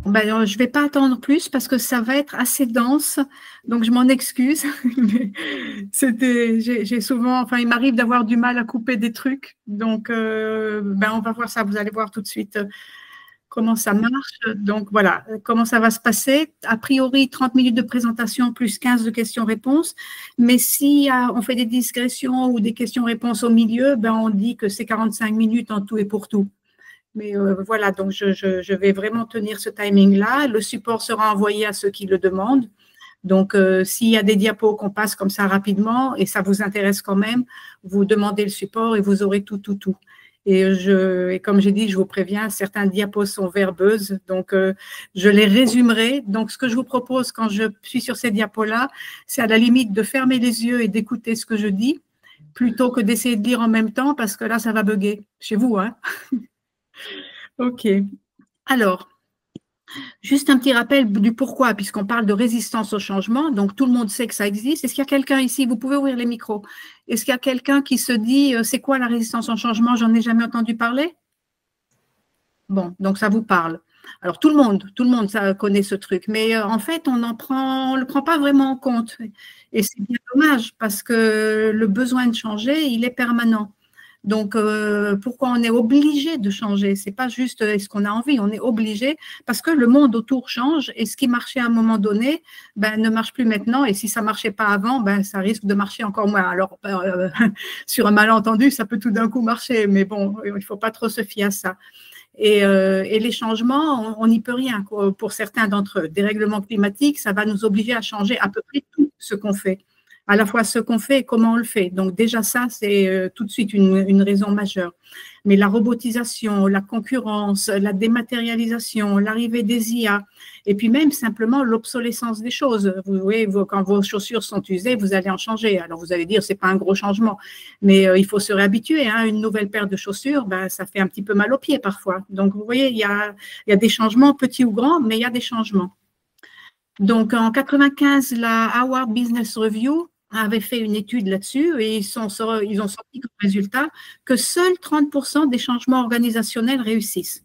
Ben, je ne vais pas attendre plus parce que ça va être assez dense, donc je m'en excuse. Mais j'ai souvent, enfin, il m'arrive d'avoir du mal à couper des trucs, donc ben, on va voir ça. Vous allez voir tout de suite comment ça marche. Donc voilà, comment ça va se passer. A priori, 30 minutes de présentation plus 15 de questions-réponses. Mais si on fait des digressions ou des questions-réponses au milieu, ben, on dit que c'est 45 minutes en tout et pour tout. Mais voilà, donc je vais vraiment tenir ce timing-là. Le support sera envoyé à ceux qui le demandent. Donc, s'il y a des diapos qu'on passe comme ça rapidement et ça vous intéresse quand même, vous demandez le support et vous aurez tout. Et comme j'ai dit, je vous préviens, certains diapos sont verbeuses, donc je les résumerai. Donc, ce que je vous propose quand je suis sur ces diapos-là, c'est à la limite de fermer les yeux et d'écouter ce que je dis, plutôt que d'essayer de lire en même temps, parce que là, ça va bugger chez vous, hein. Ok. Alors, juste un petit rappel du pourquoi, puisqu'on parle de résistance au changement. Donc, tout le monde sait que ça existe. Est-ce qu'il y a quelqu'un ici? Vous pouvez ouvrir les micros. Est-ce qu'il y a quelqu'un qui se dit, c'est quoi la résistance au changement? J'en ai jamais entendu parler. Bon, donc ça vous parle. Alors, tout le monde ça connaît ce truc. Mais en fait, on le prend pas vraiment en compte. Et c'est bien dommage parce que le besoin de changer, il est permanent. Donc, pourquoi on est obligé de changer? C'est pas juste est-ce qu'on a envie, on est obligé parce que le monde autour change et ce qui marchait à un moment donné, ben, ne marche plus maintenant. Et si ça marchait pas avant, ben, ça risque de marcher encore moins. Alors, sur un malentendu, ça peut tout d'un coup marcher, mais bon, il faut pas trop se fier à ça. Et les changements, on n'y peut rien pour certains d'entre eux. Dérèglement climatique, ça va nous obliger à changer à peu près tout ce qu'on fait, à la fois ce qu'on fait et comment on le fait. Donc déjà ça, c'est tout de suite une raison majeure. Mais la robotisation, la concurrence, la dématérialisation, l'arrivée des IA, et puis même simplement l'obsolescence des choses. Vous voyez, quand vos chaussures sont usées, vous allez en changer. Alors vous allez dire, c'est pas un gros changement, mais il faut se réhabituer. Hein. Une nouvelle paire de chaussures, ben, ça fait un petit peu mal aux pieds parfois. Donc vous voyez, il y a des changements, petits ou grands, mais il y a des changements. Donc en 95, la Harvard Business Review avait fait une étude là-dessus et ils ont sorti comme résultat que seuls 30% des changements organisationnels réussissent,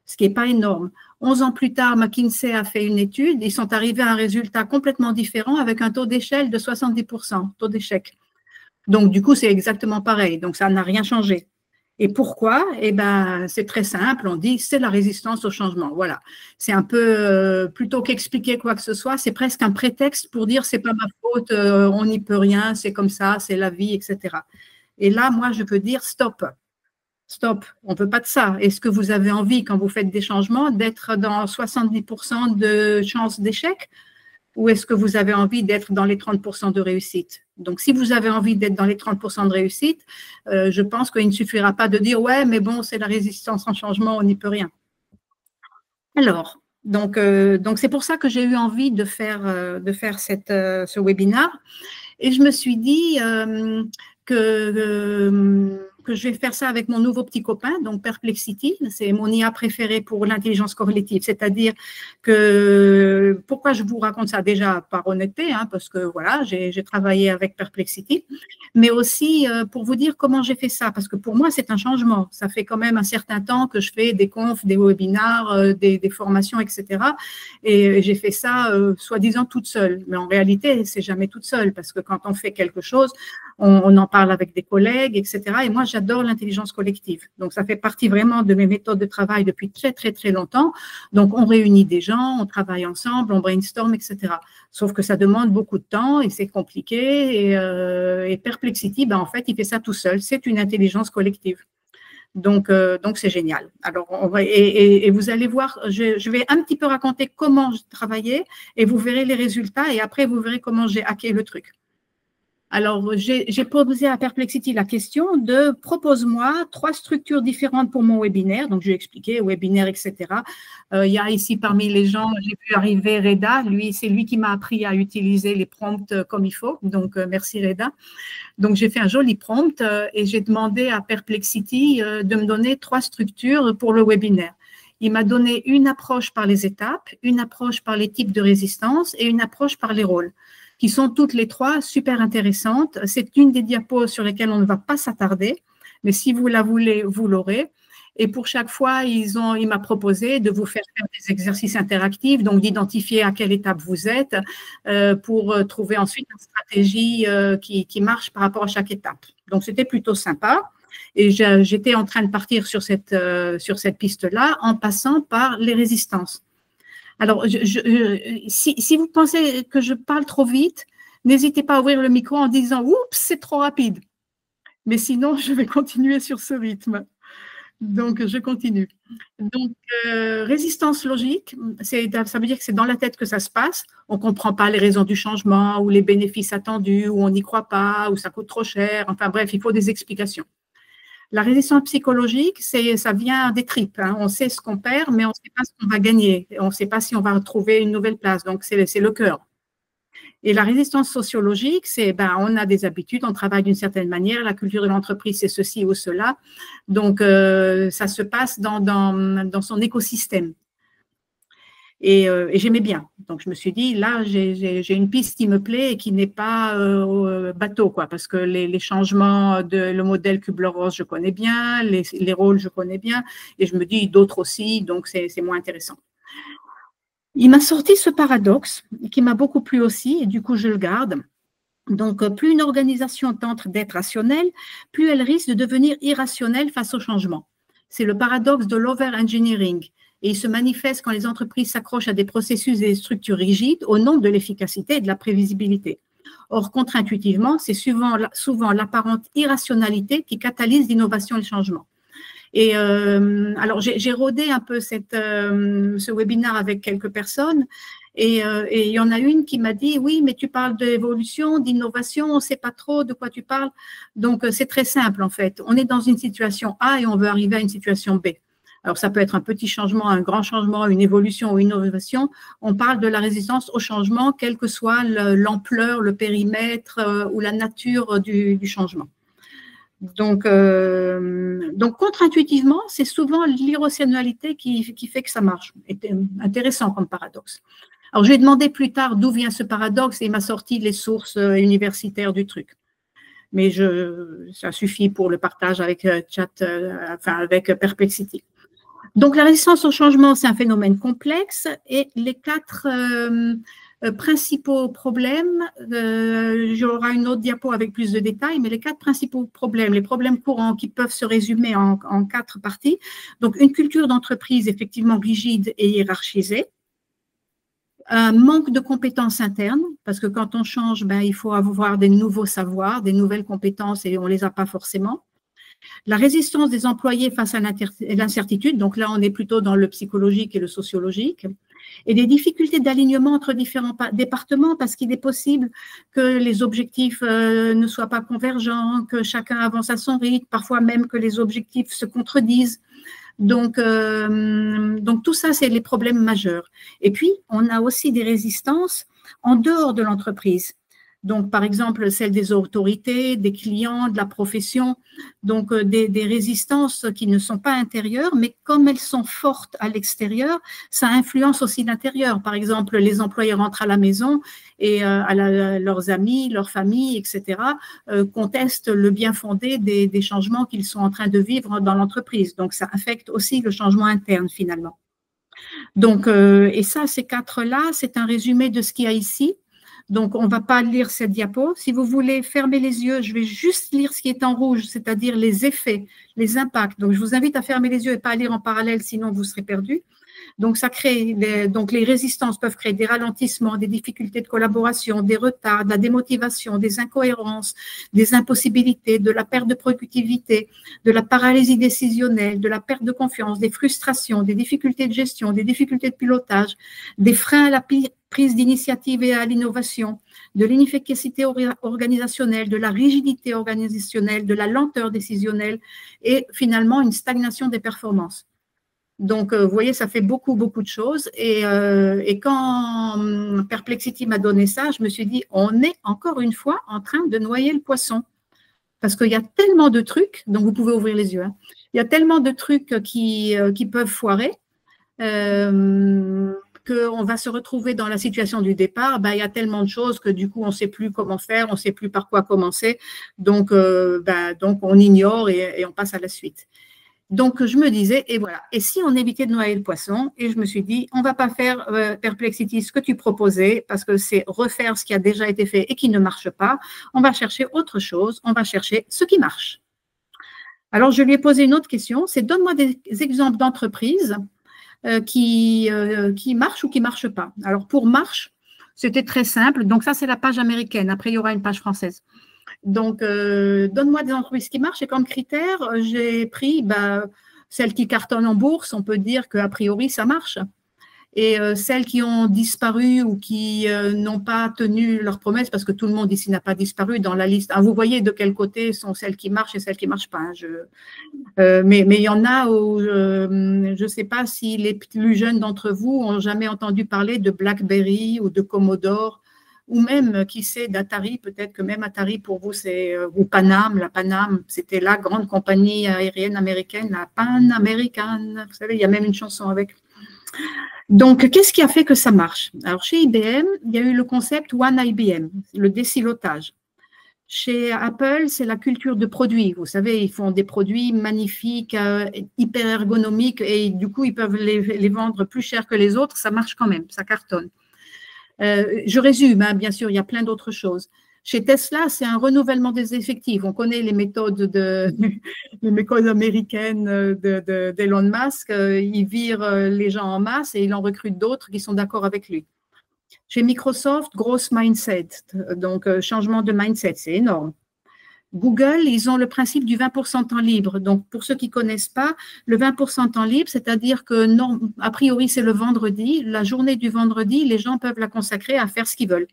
ce qui n'est pas énorme. 11 ans plus tard, McKinsey a fait une étude, ils sont arrivés à un résultat complètement différent avec un taux d'échelle de 70%, taux d'échec. Donc du coup, c'est exactement pareil, donc ça n'a rien changé. Et pourquoi? Eh ben, c'est très simple, on dit c'est la résistance au changement. Voilà. C'est un peu, plutôt qu'expliquer quoi que ce soit, c'est presque un prétexte pour dire c'est pas ma faute, on n'y peut rien, c'est comme ça, c'est la vie, etc. Et là, moi, je peux dire stop. Stop, on ne peut pas de ça. Est-ce que vous avez envie, quand vous faites des changements, d'être dans 70% de chances d'échec? Ou est-ce que vous avez envie d'être dans les 30% de réussite? Donc, si vous avez envie d'être dans les 30% de réussite, je pense qu'il ne suffira pas de dire « ouais, mais bon, c'est la résistance en changement, on n'y peut rien ». Alors, donc c'est pour ça que j'ai eu envie de faire ce webinaire. Et je me suis dit que je vais faire ça avec mon nouveau petit copain, donc Perplexity, c'est mon IA préférée pour l'intelligence corrélative, c'est-à-dire que, pourquoi je vous raconte ça déjà par honnêteté, hein, parce que voilà, j'ai travaillé avec Perplexity, mais aussi pour vous dire comment j'ai fait ça, parce que pour moi c'est un changement, ça fait quand même un certain temps que je fais des confs, des webinaires, des formations, etc. Et j'ai fait ça soi-disant toute seule, mais en réalité c'est jamais toute seule, parce que quand on fait quelque chose, on en parle avec des collègues, etc. Et moi, j'adore l'intelligence collective. Donc, ça fait partie vraiment de mes méthodes de travail depuis très, très, très longtemps. Donc, on réunit des gens, on travaille ensemble, on brainstorm, etc. Sauf que ça demande beaucoup de temps et c'est compliqué. Et Perplexity, ben, en fait, il fait ça tout seul. C'est une intelligence collective. Donc c'est génial. Alors, et vous allez voir, je vais un petit peu raconter comment je travaillais et vous verrez les résultats et après, vous verrez comment j'ai hacké le truc. Alors, j'ai posé à Perplexity la question de propose-moi 3 structures différentes pour mon webinaire. Donc, je lui ai expliqué webinaire, etc. Il y a ici parmi les gens, j'ai vu arriver Reda. C'est lui qui m'a appris à utiliser les prompts comme il faut. Donc, merci Reda. Donc, j'ai fait un joli prompt et j'ai demandé à Perplexity de me donner 3 structures pour le webinaire. Il m'a donné une approche par les étapes, une approche par les types de résistance et une approche par les rôles, qui sont toutes les 3 super intéressantes. C'est une des diapos sur lesquelles on ne va pas s'attarder, mais si vous la voulez, vous l'aurez. Et pour chaque fois, il m'a proposé de vous faire des exercices interactifs, donc d'identifier à quelle étape vous êtes pour trouver ensuite une stratégie qui marche par rapport à chaque étape. Donc, c'était plutôt sympa. Et j'étais en train de partir sur cette piste-là en passant par les résistances. Alors, si vous pensez que je parle trop vite, n'hésitez pas à ouvrir le micro en disant « Oups, c'est trop rapide ». Mais sinon, je vais continuer sur ce rythme. Donc, je continue. Donc, résistance logique, ça veut dire que c'est dans la tête que ça se passe. On ne comprend pas les raisons du changement ou les bénéfices attendus, ou on n'y croit pas, ou ça coûte trop cher. Enfin bref, il faut des explications. La résistance psychologique, ça vient des tripes. Hein. On sait ce qu'on perd, mais on ne sait pas ce qu'on va gagner. On ne sait pas si on va retrouver une nouvelle place. Donc, c'est le cœur. Et la résistance sociologique, c'est on a des habitudes, on travaille d'une certaine manière, la culture de l'entreprise, c'est ceci ou cela. Donc, ça se passe dans son écosystème. Et j'aimais bien. Donc, je me suis dit, là, j'ai une piste qui me plaît et qui n'est pas bateau, quoi, parce que les changements le modèle Kubler-Ross, je connais bien, les rôles, je connais bien, et je me dis d'autres aussi, donc c'est moins intéressant. Il m'a sorti ce paradoxe qui m'a beaucoup plu aussi, et du coup, je le garde. Donc, plus une organisation tente d'être rationnelle, plus elle risque de devenir irrationnelle face au changement. C'est le paradoxe de l'over-engineering. Et il se manifeste quand les entreprises s'accrochent à des processus et des structures rigides au nom de l'efficacité et de la prévisibilité. Or, contre-intuitivement, c'est souvent l'apparente irrationalité qui catalyse l'innovation et le changement. Et alors, j'ai rodé un peu ce webinaire avec quelques personnes et il y en a une qui m'a dit « Oui, mais tu parles d'évolution, d'innovation, on ne sait pas trop de quoi tu parles. » Donc, c'est très simple en fait. On est dans une situation A et on veut arriver à une situation B. Alors, ça peut être un petit changement, un grand changement, une évolution ou une innovation. On parle de la résistance au changement, quelle que soit l'ampleur, le périmètre ou la nature du changement. Donc contre-intuitivement, c'est souvent l'irrationalité qui fait que ça marche. C'est intéressant comme paradoxe. Alors, je lui ai demandé plus tard d'où vient ce paradoxe et il m'a sorti les sources universitaires du truc. Mais ça suffit pour le partage avec avec Perplexity. Donc, la résistance au changement, c'est un phénomène complexe et les 4 principaux problèmes, j'aurai une autre diapo avec plus de détails, mais les 4 principaux problèmes, les problèmes courants qui peuvent se résumer en 4 parties. Donc, une culture d'entreprise effectivement rigide et hiérarchisée, un manque de compétences internes, parce que quand on change, il faut avoir des nouveaux savoirs, des nouvelles compétences et on ne les a pas forcément. La résistance des employés face à l'incertitude, donc là, on est plutôt dans le psychologique et le sociologique, et des difficultés d'alignement entre différents départements parce qu'il est possible que les objectifs ne soient pas convergents, que chacun avance à son rythme, parfois même que les objectifs se contredisent. Donc tout ça, c'est les problèmes majeurs. Et puis, on a aussi des résistances en dehors de l'entreprise. Donc, par exemple, celle des autorités, des clients, de la profession, donc des résistances qui ne sont pas intérieures, mais comme elles sont fortes à l'extérieur, ça influence aussi l'intérieur. Par exemple, les employés rentrent à la maison et leurs amis, leurs familles, etc., contestent le bien fondé des changements qu'ils sont en train de vivre dans l'entreprise. Donc, ça affecte aussi le changement interne, finalement. Donc, et ça, ces 4-là, c'est un résumé de ce qu'il y a ici. Donc, on ne va pas lire cette diapo. Si vous voulez fermer les yeux, je vais juste lire ce qui est en rouge, c'est-à-dire les effets, les impacts. Donc, je vous invite à fermer les yeux et pas à lire en parallèle, sinon vous serez perdu. Donc, les résistances peuvent créer des ralentissements, des difficultés de collaboration, des retards, de la démotivation, des incohérences, des impossibilités, de la perte de productivité, de la paralysie décisionnelle, de la perte de confiance, des frustrations, des difficultés de gestion, des difficultés de pilotage, des freins à la prise d'initiative et à l'innovation, de l'inefficacité organisationnelle, de la rigidité organisationnelle, de la lenteur décisionnelle et finalement une stagnation des performances. Donc, vous voyez, ça fait beaucoup, beaucoup de choses. Et quand Perplexity m'a donné ça, je me suis dit, on est encore une fois en train de noyer le poisson. Parce qu'il y a tellement de trucs, donc vous pouvez ouvrir les yeux, hein, il y a tellement de trucs qui peuvent foirer qu'on va se retrouver dans la situation du départ. Il y a tellement de choses que du coup, on ne sait plus comment faire, on ne sait plus par quoi commencer. Donc on ignore et on passe à la suite. Donc, je me disais, et voilà, et si on évitait de noyer le poisson? Et je me suis dit, on ne va pas faire Perplexity ce que tu proposais, parce que c'est refaire ce qui a déjà été fait et qui ne marche pas. On va chercher autre chose, on va chercher ce qui marche. Alors, je lui ai posé une autre question, c'est donne-moi des exemples d'entreprises qui marchent ou qui ne marchent pas. Alors, pour marche, c'était très simple. Donc, ça, c'est la page américaine. Après, il y aura une page française. Donc, donne-moi des entreprises qui marchent et comme critère, j'ai pris celles qui cartonnent en bourse, on peut dire qu'a priori, ça marche. Et celles qui ont disparu ou qui n'ont pas tenu leurs promesses, parce que tout le monde ici n'a pas disparu dans la liste. Ah, vous voyez de quel côté sont celles qui marchent et celles qui ne marchent pas. Hein. Mais il y en a où je ne sais pas si les plus jeunes d'entre vous ont jamais entendu parler de BlackBerry ou de Commodore, ou même, qui sait, d'Atari, peut-être que même Atari pour vous, c'est, ou Panam, la Panam, c'était la grande compagnie aérienne américaine, la Pan American, vous savez, il y a même une chanson avec. Donc, qu'est-ce qui a fait que ça marche? Alors, chez IBM, il y a eu le concept One IBM, le désilotage. Chez Apple, c'est la culture de produits. Vous savez, ils font des produits magnifiques, hyper ergonomiques, et du coup, ils peuvent les vendre plus cher que les autres. Ça marche quand même, ça cartonne. Je résume, hein, bien sûr, il y a plein d'autres choses. Chez Tesla, c'est un renouvellement des effectifs. On connaît les méthodes, les méthodes américaines d'Elon Musk. Il vire les gens en masse et il en recrute d'autres qui sont d'accord avec lui. Chez Microsoft, grosse mindset, donc changement de mindset, c'est énorme. Google, ils ont le principe du 20% temps libre. Donc, pour ceux qui ne connaissent pas, le 20% temps libre, c'est-à-dire que, non, a priori, c'est le vendredi. La journée du vendredi, les gens peuvent la consacrer à faire ce qu'ils veulent.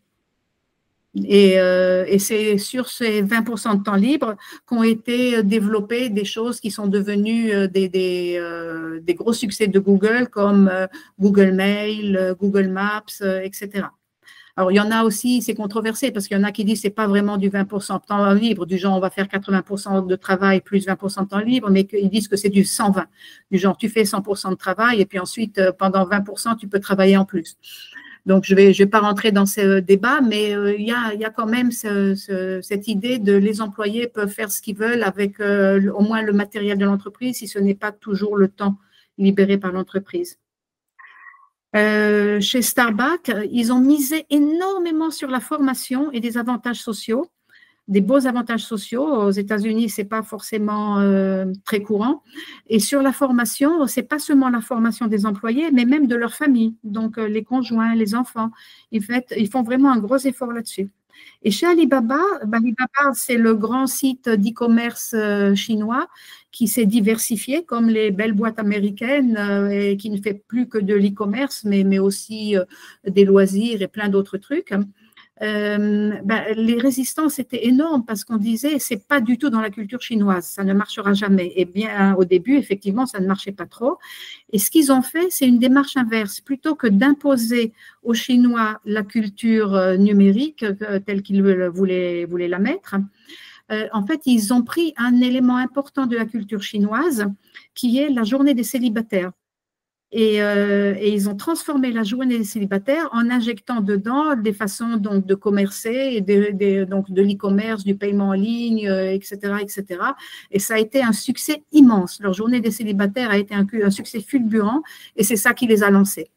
Et c'est sur ces 20% de temps libre qu'ont été développées des choses qui sont devenues des gros succès de Google, comme Google Mail, Google Maps, etc. Alors, il y en a aussi, c'est controversé, parce qu'il y en a qui disent que ce n'est pas vraiment du 20% de temps libre, du genre on va faire 80% de travail plus 20% de temps libre, mais qu'ils disent que c'est du 120, du genre tu fais 100% de travail et puis ensuite, pendant 20%, tu peux travailler en plus. Donc, je vais pas rentrer dans ce débat, mais il y a quand même cette idée de les employés peuvent faire ce qu'ils veulent avec au moins le matériel de l'entreprise, si ce n'est pas toujours le temps libéré par l'entreprise. Chez Starbucks, ils ont misé énormément sur la formation et des avantages sociaux, des beaux avantages sociaux. Aux États-Unis, ce n'est pas forcément très courant. Et sur la formation, ce n'est pas seulement la formation des employés, mais même de leur famille, donc les conjoints, les enfants. Ils font vraiment un gros effort là-dessus. Et chez Alibaba, c'est le grand site d'e-commerce chinois qui s'est diversifié comme les belles boîtes américaines et qui ne fait plus que de l'e-commerce, mais aussi des loisirs et plein d'autres trucs. Les résistances étaient énormes parce qu'on disait c'est pas du tout dans la culture chinoise, ça ne marchera jamais. Et bien au début, effectivement, ça ne marchait pas trop. Et ce qu'ils ont fait, c'est une démarche inverse. Plutôt que d'imposer aux Chinois la culture numérique telle qu'ils voulaient la mettre, en fait, ils ont pris un élément important de la culture chinoise qui est la journée des célibataires. Et ils ont transformé la journée des célibataires en injectant dedans des façons donc, de commercer, donc de l'e-commerce, du paiement en ligne, etc., etc. Et ça a été un succès immense. Leur journée des célibataires a été un succès fulgurant et c'est ça qui les a lancés.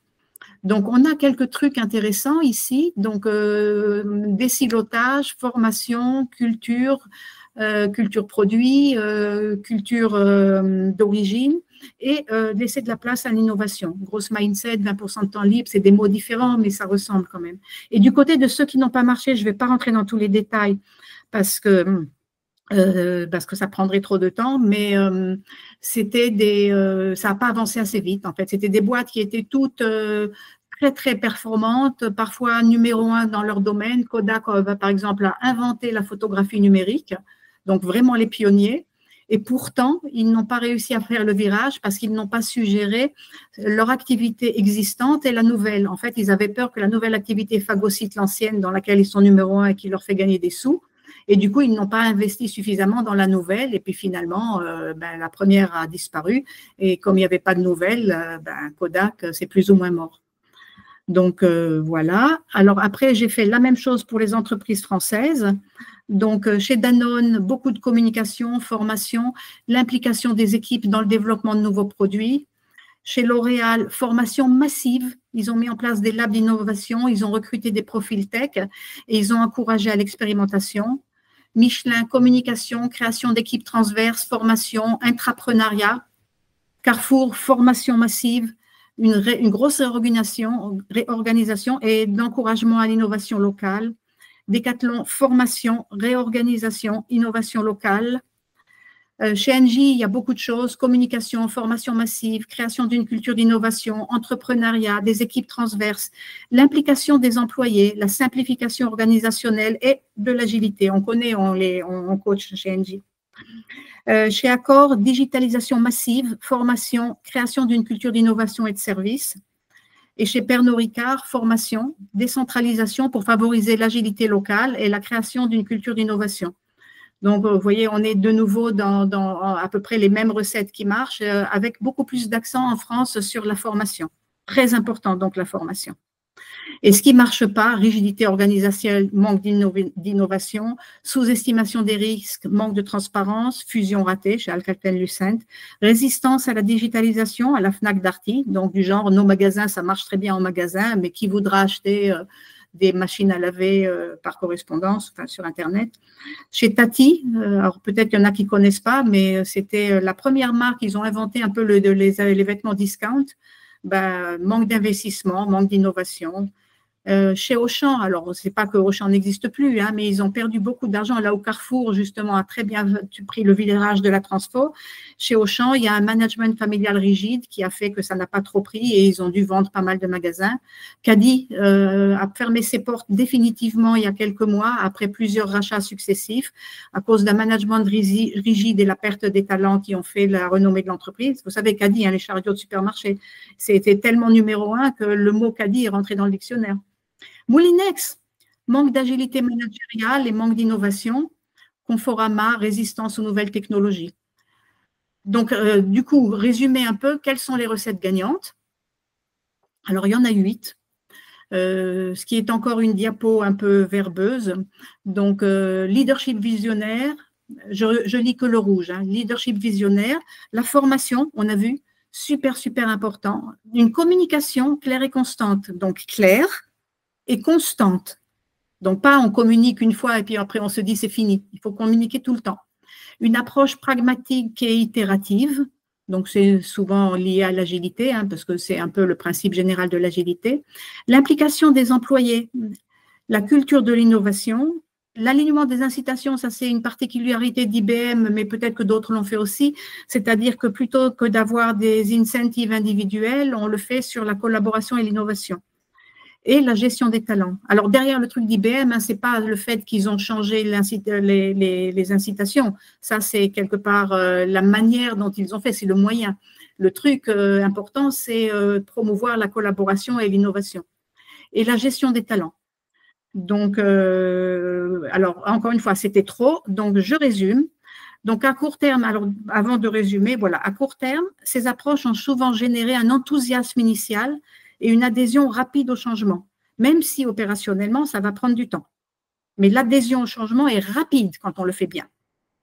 Donc, on a quelques trucs intéressants ici. Donc, désilotage, formation, culture produit, culture d'origine et laisser de la place à l'innovation. Grosse mindset, 20% de temps libre, c'est des mots différents, mais ça ressemble quand même. Et du côté de ceux qui n'ont pas marché, je ne vais pas rentrer dans tous les détails parce que ça prendrait trop de temps, mais ça n'a pas avancé assez vite en fait. C'était des boîtes qui étaient toutes très très performantes, parfois numéro 1 dans leur domaine. Kodak, par exemple, a inventé la photographie numérique, donc vraiment les pionniers. Et pourtant, ils n'ont pas réussi à faire le virage parce qu'ils n'ont pas su gérer leur activité existante et la nouvelle. En fait, ils avaient peur que la nouvelle activité phagocyte l'ancienne dans laquelle ils sont numéro 1 et qui leur fait gagner des sous. Et du coup, ils n'ont pas investi suffisamment dans la nouvelle. Et puis finalement, la première a disparu. Et comme il n'y avait pas de nouvelle, Kodak, c'est plus ou moins mort. Donc, voilà. Alors après, j'ai fait la même chose pour les entreprises françaises. Donc, chez Danone, beaucoup de communication, formation, l'implication des équipes dans le développement de nouveaux produits. Chez L'Oréal, formation massive. Ils ont mis en place des labs d'innovation, ils ont recruté des profils tech et ils ont encouragé à l'expérimentation. Michelin, communication, création d'équipes transverses, formation, intrapreneuriat. Carrefour, formation massive, une grosse réorganisation et d'encouragement à l'innovation locale. Decathlon, formation, réorganisation, innovation locale. Chez Engie, il y a beaucoup de choses, communication, formation massive, création d'une culture d'innovation, entrepreneuriat, des équipes transverses, l'implication des employés, la simplification organisationnelle et de l'agilité. On connaît, on coach chez Engie. Chez Accor, digitalisation massive, formation, création d'une culture d'innovation et de service. Et chez Pernod Ricard, formation, décentralisation pour favoriser l'agilité locale et la création d'une culture d'innovation. Donc, vous voyez, on est de nouveau dans à peu près les mêmes recettes qui marchent, avec beaucoup plus d'accent en France sur la formation. Très important, donc, la formation. Et ce qui ne marche pas, rigidité organisationnelle, manque d'innovation, sous-estimation des risques, manque de transparence, fusion ratée chez Alcatel-Lucent, résistance à la digitalisation, à la Fnac Darty, donc du genre, nos magasins, ça marche très bien en magasin, mais qui voudra acheter des machines à laver par correspondance, enfin, sur Internet. Chez Tati, alors peut-être qu'il y en a qui ne connaissent pas, mais c'était la première marque, ils ont inventé un peu les vêtements discount. Ben, manque d'investissement, manque d'innovation. Chez Auchan, alors ce n'est pas que Auchan n'existe plus, hein, mais ils ont perdu beaucoup d'argent. Là où Carrefour, justement, a très bien pris le virage de la transfo, chez Auchan, il y a un management familial rigide qui a fait que ça n'a pas trop pris et ils ont dû vendre pas mal de magasins. Caddy a fermé ses portes définitivement il y a quelques mois, après plusieurs rachats successifs, à cause d'un management rigide et la perte des talents qui ont fait la renommée de l'entreprise. Vous savez, Caddy, hein, les chariots de supermarché, c'était tellement numéro un que le mot Caddy est rentré dans le dictionnaire. Moulinex, manque d'agilité managériale et manque d'innovation. Conforama, résistance aux nouvelles technologies. Donc, du coup, résumer un peu, quelles sont les recettes gagnantes? Alors, il y en a 8. Ce qui est encore une diapo un peu verbeuse. Donc, leadership visionnaire, je lis que le rouge, hein, leadership visionnaire, la formation, on a vu, super, super important. Une communication claire et constante, donc claire et constante. Donc, pas on communique une fois et puis après on se dit c'est fini. Il faut communiquer tout le temps. Une approche pragmatique et itérative. Donc, c'est souvent lié à l'agilité, hein, parce que c'est un peu le principe général de l'agilité. L'implication des employés, la culture de l'innovation, l'alignement des incitations, ça c'est une particularité d'IBM, mais peut-être que d'autres l'ont fait aussi, c'est-à-dire que plutôt que d'avoir des incentives individuels, on le fait sur la collaboration et l'innovation. Et la gestion des talents. Alors, derrière le truc d'IBM, hein, ce n'est pas le fait qu'ils ont changé les incitations. Ça, c'est quelque part la manière dont ils ont fait, c'est le moyen. Le truc important, c'est promouvoir la collaboration et l'innovation. Et la gestion des talents. Donc, alors, encore une fois, c'était trop. Donc, je résume. Donc, à court terme, alors avant de résumer, voilà, à court terme, ces approches ont souvent généré un enthousiasme initial et une adhésion rapide au changement, même si opérationnellement, ça va prendre du temps. Mais l'adhésion au changement est rapide quand on le fait bien.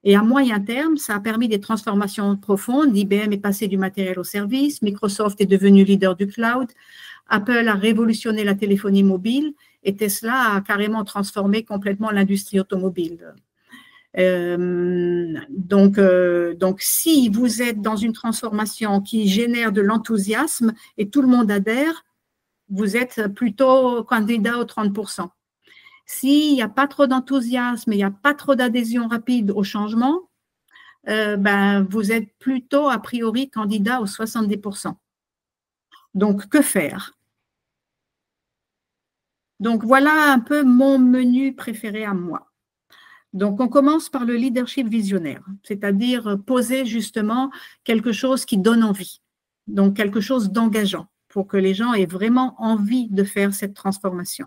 Et à moyen terme, ça a permis des transformations profondes. IBM est passé du matériel au service, Microsoft est devenu leader du cloud, Apple a révolutionné la téléphonie mobile et Tesla a carrément transformé complètement l'industrie automobile. Donc, si vous êtes dans une transformation qui génère de l'enthousiasme et tout le monde adhère, vous êtes plutôt candidat aux 30%. S'il n'y a pas trop d'enthousiasme, il n'y a pas trop d'adhésion rapide au changement, vous êtes plutôt a priori candidat aux 70%. Donc, que faire? Donc, voilà un peu mon menu préféré à moi. Donc, on commence par le leadership visionnaire, c'est-à-dire poser justement quelque chose qui donne envie, donc quelque chose d'engageant pour que les gens aient vraiment envie de faire cette transformation.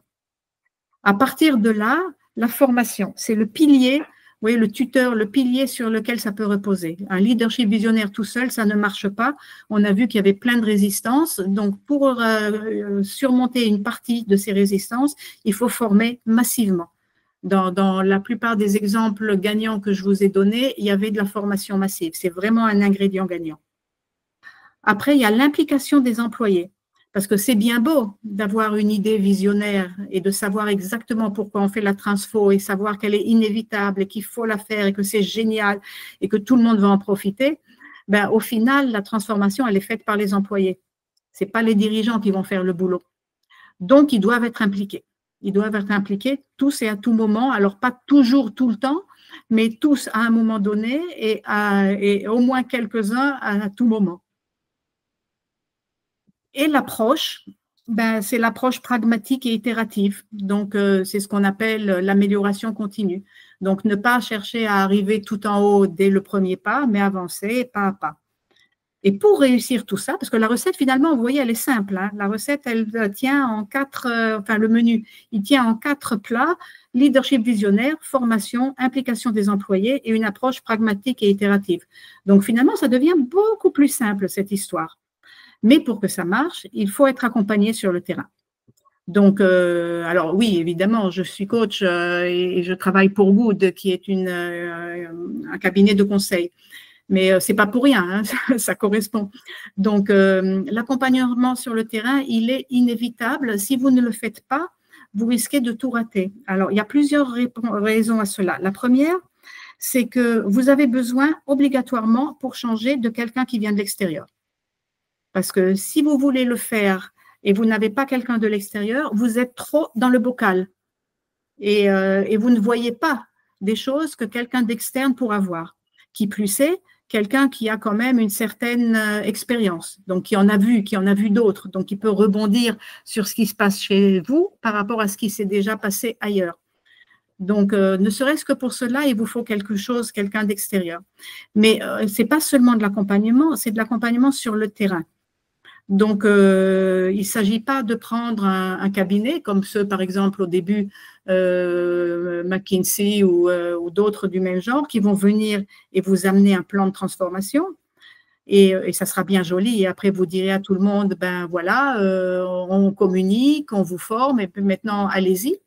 À partir de là, la formation, c'est le pilier, vous voyez, le tuteur, le pilier sur lequel ça peut reposer. Un leadership visionnaire tout seul, ça ne marche pas. On a vu qu'il y avait plein de résistances. Donc, pour surmonter une partie de ces résistances, il faut former massivement. Dans la plupart des exemples gagnants que je vous ai donnés, il y avait de la formation massive. C'est vraiment un ingrédient gagnant. Après, il y a l'implication des employés. Parce que c'est bien beau d'avoir une idée visionnaire et de savoir exactement pourquoi on fait la transfo et savoir qu'elle est inévitable et qu'il faut la faire et que c'est génial et que tout le monde va en profiter. Ben, au final, la transformation, elle est faite par les employés. Ce n'est pas les dirigeants qui vont faire le boulot. Donc, ils doivent être impliqués. Ils doivent être impliqués tous et à tout moment. Alors, pas toujours tout le temps, mais tous à un moment donné et au moins quelques-uns à tout moment. Et l'approche, ben, c'est l'approche pragmatique et itérative. Donc, c'est ce qu'on appelle l'amélioration continue. Donc, ne pas chercher à arriver tout en haut dès le premier pas, mais avancer pas à pas. Et pour réussir tout ça, parce que la recette, finalement, vous voyez, elle est simple. Hein. La recette, elle tient en enfin, le menu, il tient en 4 plats, leadership visionnaire, formation, implication des employés et une approche pragmatique et itérative. Donc, finalement, ça devient beaucoup plus simple, cette histoire. Mais pour que ça marche, il faut être accompagné sur le terrain. Donc, alors oui, évidemment, je suis coach et je travaille pour Good, qui est un cabinet de conseil. Mais ce n'est pas pour rien, hein, ça correspond. Donc, l'accompagnement sur le terrain, il est inévitable. Si vous ne le faites pas, vous risquez de tout rater. Alors, il y a plusieurs raisons à cela. La première, c'est que vous avez besoin obligatoirement pour changer de quelqu'un qui vient de l'extérieur. Parce que si vous voulez le faire et vous n'avez pas quelqu'un de l'extérieur, vous êtes trop dans le bocal et vous ne voyez pas des choses que quelqu'un d'externe pourra voir. Qui plus est, quelqu'un qui a quand même une certaine expérience, donc qui en a vu d'autres, donc qui peut rebondir sur ce qui se passe chez vous par rapport à ce qui s'est déjà passé ailleurs. Donc, ne serait-ce que pour cela, il vous faut quelque chose, quelqu'un d'extérieur. Mais ce n'est pas seulement de l'accompagnement, c'est de l'accompagnement sur le terrain. Donc, il ne s'agit pas de prendre un cabinet comme ceux, par exemple, au début, McKinsey ou d'autres du même genre, qui vont venir et vous amener un plan de transformation. Et ça sera bien joli. Et après, vous direz à tout le monde, ben voilà, on communique, on vous forme, et puis maintenant, allez-y.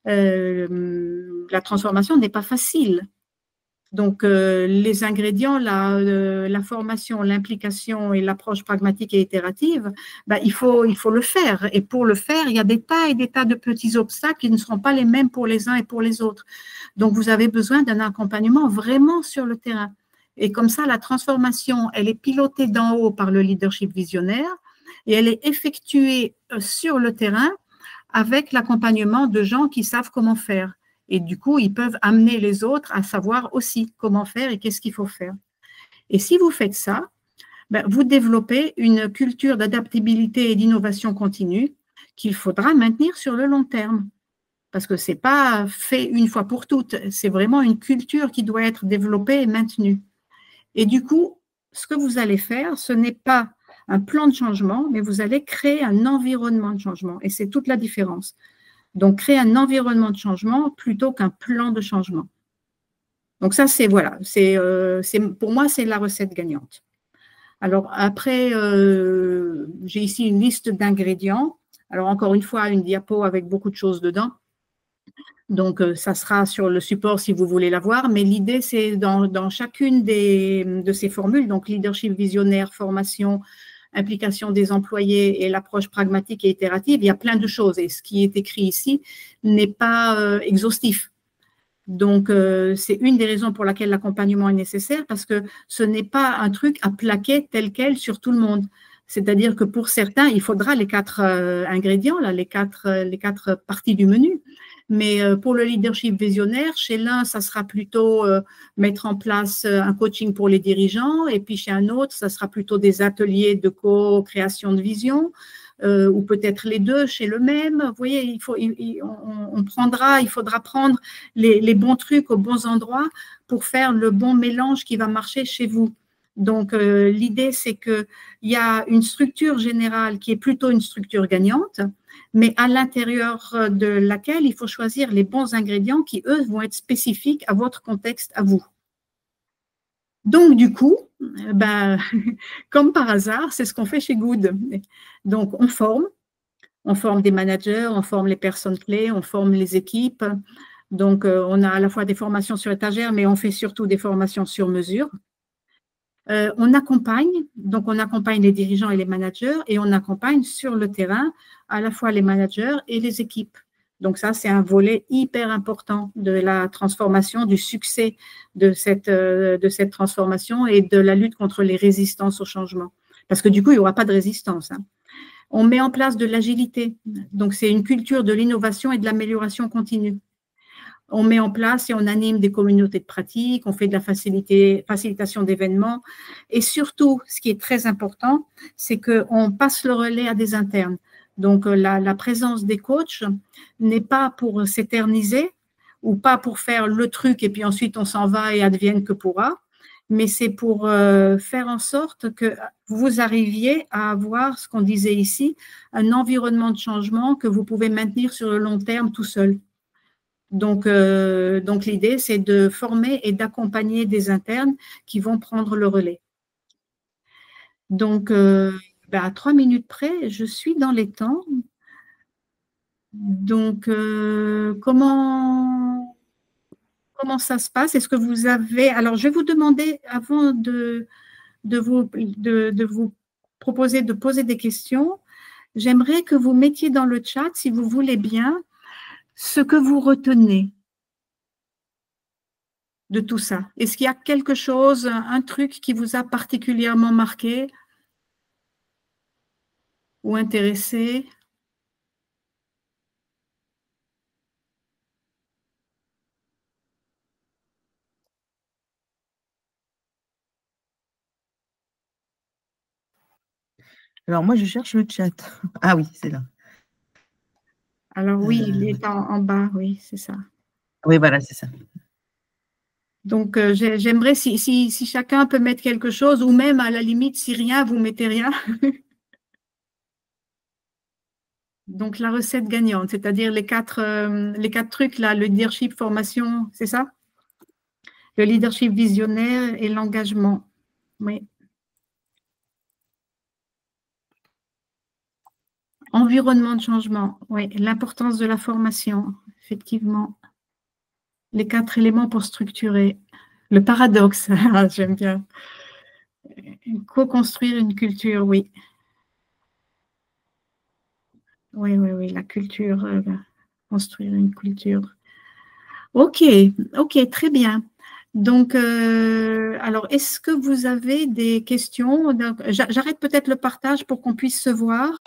La transformation n'est pas facile. Donc, les ingrédients, la formation, l'implication et l'approche pragmatique et itérative, ben, il faut le faire. Et pour le faire, il y a des tas et des tas de petits obstacles qui ne seront pas les mêmes pour les uns et pour les autres. Donc, vous avez besoin d'un accompagnement vraiment sur le terrain. Et comme ça, la transformation, elle est pilotée d'en haut par le leadership visionnaire et elle est effectuée sur le terrain avec l'accompagnement de gens qui savent comment faire. Et du coup, ils peuvent amener les autres à savoir aussi comment faire et qu'est-ce qu'il faut faire. Et si vous faites ça, ben, vous développez une culture d'adaptabilité et d'innovation continue qu'il faudra maintenir sur le long terme. Parce que ce n'est pas fait une fois pour toutes, c'est vraiment une culture qui doit être développée et maintenue. Et du coup, ce que vous allez faire, ce n'est pas un plan de changement, mais vous allez créer un environnement de changement. Et c'est toute la différence. Donc, créer un environnement de changement plutôt qu'un plan de changement. Donc, ça, c'est voilà, pour moi, c'est la recette gagnante. Alors, après, j'ai ici une liste d'ingrédients. Alors, encore une fois, une diapo avec beaucoup de choses dedans. Donc, ça sera sur le support si vous voulez la voir. Mais l'idée, c'est dans chacune de ces formules, donc leadership visionnaire, formation, implication des employés et l'approche pragmatique et itérative, il y a plein de choses. Et ce qui est écrit ici n'est pas exhaustif. Donc, c'est une des raisons pour laquelle l'accompagnement est nécessaire, parce que ce n'est pas un truc à plaquer tel quel sur tout le monde. C'est-à-dire que pour certains, il faudra les 4 ingrédients, là, les quatre parties du menu. Mais pour le leadership visionnaire, chez l'un, ça sera plutôt mettre en place un coaching pour les dirigeants, et puis chez un autre, ça sera plutôt des ateliers de co-création de vision, ou peut-être les deux chez le même. Vous voyez, il faudra prendre les bons trucs aux bons endroits pour faire le bon mélange qui va marcher chez vous. Donc, l'idée, c'est qu'il y a une structure générale qui est plutôt une structure gagnante, mais à l'intérieur de laquelle il faut choisir les bons ingrédients qui, eux, vont être spécifiques à votre contexte, à vous. Donc, du coup, ben, comme par hasard, c'est ce qu'on fait chez Good. Donc, on forme des managers, on forme les personnes clés, on forme les équipes, Donc, on a à la fois des formations sur étagère, mais on fait surtout des formations sur mesure. On accompagne, donc on accompagne les dirigeants et les managers et on accompagne sur le terrain à la fois les managers et les équipes. Donc ça, c'est un volet hyper important de la transformation, du succès de cette transformation et de la lutte contre les résistances au changement. Parce que du coup, il n'y aura pas de résistance, hein. On met en place de l'agilité. Donc, c'est une culture de l'innovation et de l'amélioration continue. On met en place et on anime des communautés de pratique, on fait de la facilitation d'événements. Et surtout, ce qui est très important, c'est qu'on passe le relais à des internes. Donc, la présence des coachs n'est pas pour s'éterniser ou pas pour faire le truc et puis ensuite on s'en va et advienne que pourra, mais c'est pour faire en sorte que vous arriviez à avoir, ce qu'on disait ici, un environnement de changement que vous pouvez maintenir sur le long terme tout seul. Donc l'idée, c'est de former et d'accompagner des internes qui vont prendre le relais. Donc, à 3 minutes près, je suis dans les temps. Donc, comment ça se passe? Est-ce que vous avez… Alors, je vais vous demander, avant de vous proposer de poser des questions, j'aimerais que vous mettiez dans le chat, si vous voulez bien, ce que vous retenez de tout ça. Est-ce qu'il y a quelque chose, un truc qui vous a particulièrement marqué ou intéressé? Alors, moi, je cherche le chat. Ah oui, c'est là. Alors oui, il est en bas, oui, c'est ça. Oui, voilà, c'est ça. Donc, j'aimerais si chacun peut mettre quelque chose, ou même à la limite, si rien, vous mettez rien. Donc, la recette gagnante, c'est-à-dire les quatre trucs, là, le leadership, formation, c'est ça? Le leadership visionnaire et l'engagement. Oui. Environnement de changement, oui. L'importance de la formation, effectivement. Les 4 éléments pour structurer. Le paradoxe, j'aime bien. Co-construire une culture, oui. Oui, la culture, construire une culture. Ok, très bien. Donc, alors, est-ce que vous avez des questions? J'arrête peut-être le partage pour qu'on puisse se voir.